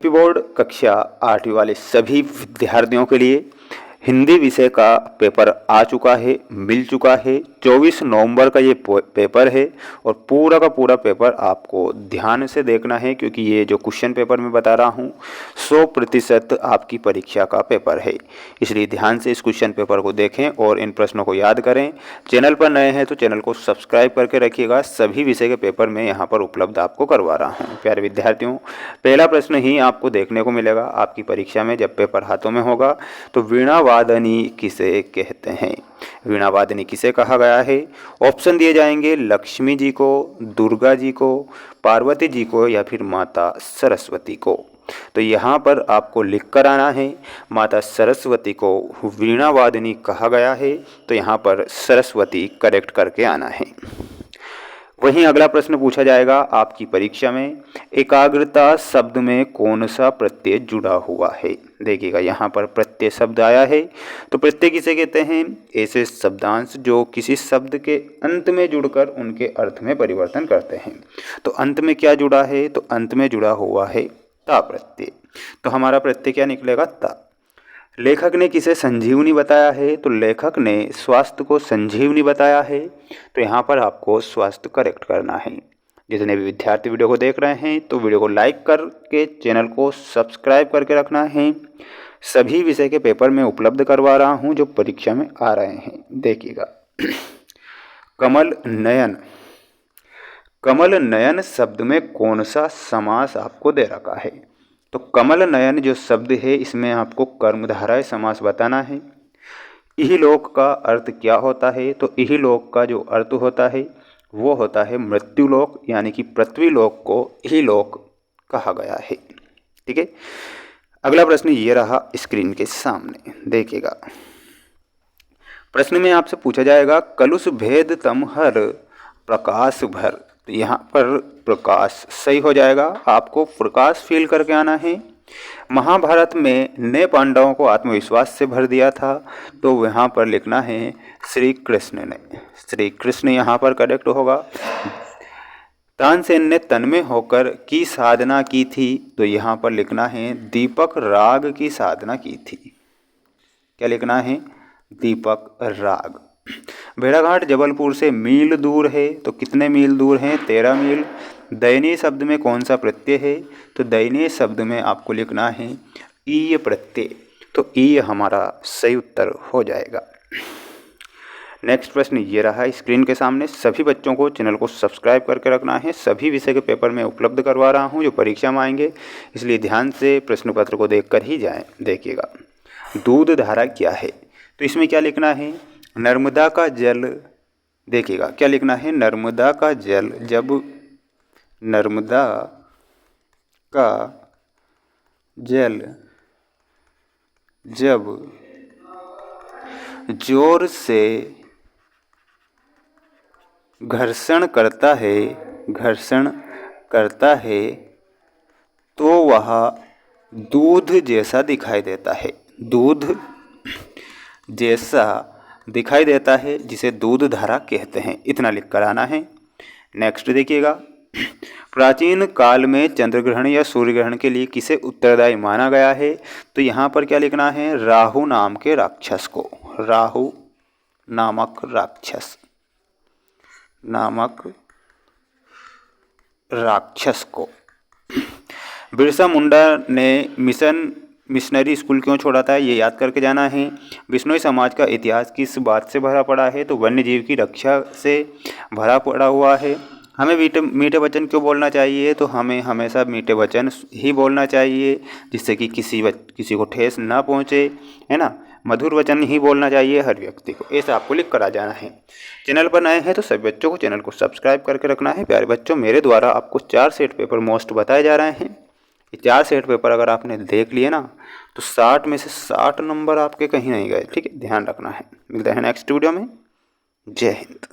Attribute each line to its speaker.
Speaker 1: HP board कक्षा 8वीं वाले सभी विद्यार्थियों के लिए हिंदी विषय का पेपर आ चुका है, मिल चुका है। 24 नवंबर का ये पेपर है और पूरा का पूरा पेपर आपको ध्यान से देखना है, क्योंकि ये जो क्वेश्चन पेपर मैं बता रहा हूँ 100% आपकी परीक्षा का पेपर है। इसलिए ध्यान से इस क्वेश्चन पेपर को देखें और इन प्रश्नों को याद करें। चैनल पर नए हैं तो चैनल को सब्सक्राइब करके रखिएगा। सभी विषय के पेपर मैं यहाँ पर उपलब्ध आपको करवा रहा हूँ। प्यारे विद्यार्थियों, पहला प्रश्न ही आपको देखने को मिलेगा आपकी परीक्षा में जब पेपर हाथों में होगा। तो वीणा वादनी किसे कहते हैं? वीणा वादनी किसे कहा गया है? ऑप्शन दिए जाएंगे लक्ष्मी जी को, दुर्गा जी को, पार्वती जी को या फिर माता सरस्वती को। तो यहाँ पर आपको लिख कर आना है माता सरस्वती को वीणा वादनी कहा गया है, तो यहाँ पर सरस्वती करेक्ट करके आना है। वहीं अगला प्रश्न पूछा जाएगा आपकी परीक्षा में, एकाग्रता शब्द में कौन सा प्रत्यय जुड़ा हुआ है? देखिएगा यहाँ पर प्रत्यय शब्द आया है। तो प्रत्यय किसे कहते हैं? ऐसे शब्दांश जो किसी शब्द के अंत में जुड़कर उनके अर्थ में परिवर्तन करते हैं। तो अंत में क्या जुड़ा है? तो अंत में जुड़ा हुआ है ता प्रत्यय। तो हमारा प्रत्यय क्या निकलेगा? ता। लेखक ने किसे संजीवनी बताया है? तो लेखक ने स्वास्थ्य को संजीवनी बताया है। तो यहाँ पर आपको स्वास्थ्य करेक्ट करना है। जितने भी विद्यार्थी वीडियो को देख रहे हैं तो वीडियो को लाइक करके चैनल को सब्सक्राइब करके रखना है। सभी विषय के पेपर में उपलब्ध करवा रहा हूँ जो परीक्षा में आ रहे हैं। देखिएगा कमल नयन, कमल नयन शब्द में कौन सा समास आपको दे रखा है? तो कमल नयन जो शब्द है इसमें आपको कर्मधारय समास बताना है। इहलोक का अर्थ क्या होता है? तो इहलोक का जो अर्थ होता है वो होता है मृत्युलोक, यानी कि पृथ्वीलोक को इहलोक कहा गया है। ठीक है, अगला प्रश्न ये रहा स्क्रीन के सामने। देखिएगा प्रश्न में आपसे पूछा जाएगा कलुष भेद तम हर प्रकाश भर। तो यहाँ पर प्रकाश सही हो जाएगा, आपको प्रकाश फील करके आना है। महाभारत में ने पांडवों को आत्मविश्वास से भर दिया था, तो यहाँ पर लिखना है श्री कृष्ण ने। श्री कृष्ण यहाँ पर करेक्ट होगा। तानसेन ने तन में होकर की साधना की थी, तो यहाँ पर लिखना है दीपक राग की साधना की थी। क्या लिखना है? दीपक राग। भेड़ाघाट जबलपुर से मील दूर है, तो कितने मील दूर हैं? 13 मील। दयनीय शब्द में कौन सा प्रत्यय है? तो दयनीय शब्द में आपको लिखना है ईय प्रत्यय। तो ईय हमारा सही उत्तर हो जाएगा। नेक्स्ट प्रश्न ये रहा स्क्रीन के सामने। सभी बच्चों को चैनल को सब्सक्राइब करके रखना है। सभी विषय के पेपर में उपलब्ध करवा रहा हूँ जो परीक्षा में आएंगे, इसलिए ध्यान से प्रश्न पत्र को देख कर ही जाएँ। देखिएगा दूध धारा क्या है? तो इसमें क्या लिखना है? नर्मदा का जल। देखिएगा क्या लिखना है? नर्मदा का जल जब नर्मदा का जल जब जोर से घर्षण करता है तो वह दूध जैसा दिखाई देता है। दूध जैसा दिखाई देता है जिसे दूध धारा कहते हैं। इतना लिख कर आना है। नेक्स्ट देखिएगा प्राचीन काल में चंद्र ग्रहण या सूर्य ग्रहण के लिए किसे उत्तरदायी माना गया है? तो यहाँ पर क्या लिखना है? राहु नाम के राक्षस को। राहु नामक राक्षस को। बिरसा मुंडा ने मिशनरी स्कूल क्यों छोड़ा था? ये याद करके जाना है। बिश्नोई समाज का इतिहास किस बात से भरा पड़ा है? तो वन्य जीव की रक्षा से भरा पड़ा हुआ है। हमें मीठे वचन क्यों बोलना चाहिए? तो हमें हमेशा मीठे वचन ही बोलना चाहिए जिससे कि किसी को ठेस ना पहुँचे, है ना। मधुर वचन ही बोलना चाहिए हर व्यक्ति को। ऐसा आपको लिख कर आ जाना है। चैनल पर नए हैं तो सभी बच्चों को चैनल को सब्सक्राइब करके रखना है। प्यारे बच्चों, मेरे द्वारा आपको 4 सेट पेपर मोस्ट बताए जा रहे हैं। ये 4 सेट पेपर अगर आपने देख लिए ना तो 60 में से 60 नंबर आपके कहीं नहीं गए। ठीक है, ध्यान रखना है। मिलते हैं नेक्स्ट वीडियो में। जय हिंद।